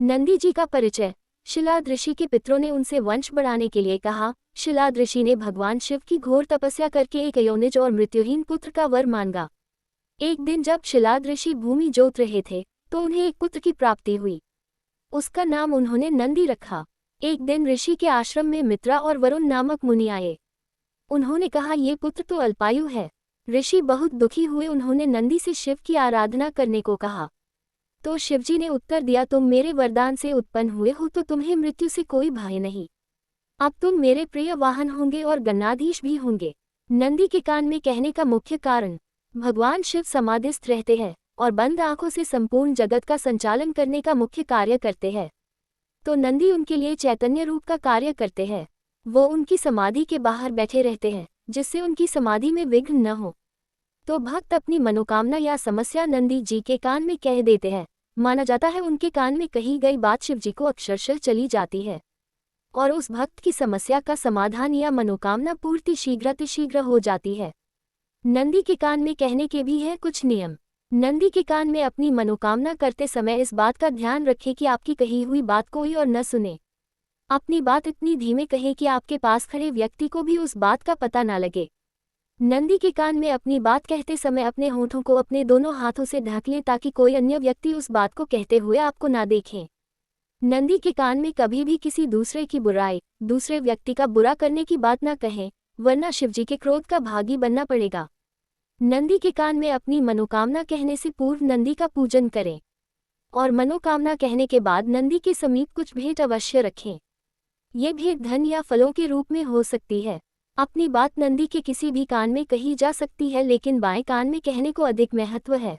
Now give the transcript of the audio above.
नंदी जी का परिचय। शिलाद ऋषि के पितरों ने उनसे वंश बढ़ाने के लिए कहा। शिलाद ऋषि ने भगवान शिव की घोर तपस्या करके एक अयोनिज और मृत्युहीन पुत्र का वर मांगा। एक दिन जब शिलाद ऋषि भूमि जोत रहे थे तो उन्हें एक पुत्र की प्राप्ति हुई। उसका नाम उन्होंने नंदी रखा। एक दिन ऋषि के आश्रम में मित्रा और वरुण नामक मुनि आए। उन्होंने कहा, ये पुत्र तो अल्पायु है। ऋषि बहुत दुखी हुए। उन्होंने नंदी से शिव की आराधना करने को कहा। तो शिवजी ने उत्तर दिया, तुम मेरे वरदान से उत्पन्न हुए हो तो तुम्हें मृत्यु से कोई भय नहीं। अब तुम मेरे प्रिय वाहन होंगे और गणाधीश भी होंगे। नंदी के कान में कहने का मुख्य कारण, भगवान शिव समाधिस्थ रहते हैं और बंद आंखों से संपूर्ण जगत का संचालन करने का मुख्य कार्य करते हैं। तो नंदी उनके लिए चैतन्य रूप का कार्य करते हैं। वो उनकी समाधि के बाहर बैठे रहते हैं जिससे उनकी समाधि में विघ्न न हो। तो भक्त अपनी मनोकामना या समस्या नंदी जी के कान में कह देते हैं। माना जाता है उनके कान में कही गई बात शिव जी को अक्षरशः चली जाती है और उस भक्त की समस्या का समाधान या मनोकामना पूर्ति शीघ्रातिशीघ्र हो जाती है। नंदी के कान में कहने के भी हैं कुछ नियम। नंदी के कान में अपनी मनोकामना करते समय इस बात का ध्यान रखें कि आपकी कही हुई बात कोई और न सुने। अपनी बात इतनी धीमे कहें कि आपके पास खड़े व्यक्ति को भी उस बात का पता न लगे। नंदी के कान में अपनी बात कहते समय अपने होठों को अपने दोनों हाथों से ढक लें ताकि कोई अन्य व्यक्ति उस बात को कहते हुए आपको ना देखे। नंदी के कान में कभी भी किसी दूसरे की बुराई, दूसरे व्यक्ति का बुरा करने की बात ना कहें, वरना शिवजी के क्रोध का भागी बनना पड़ेगा। नंदी के कान में अपनी मनोकामना कहने से पूर्व नंदी का पूजन करें और मनोकामना कहने के बाद नंदी के समीप कुछ भेंट अवश्य रखें। ये भेंट धन या फलों के रूप में हो सकती है। अपनी बात नंदी के किसी भी कान में कही जा सकती है, लेकिन बाएं कान में कहने को अधिक महत्व है।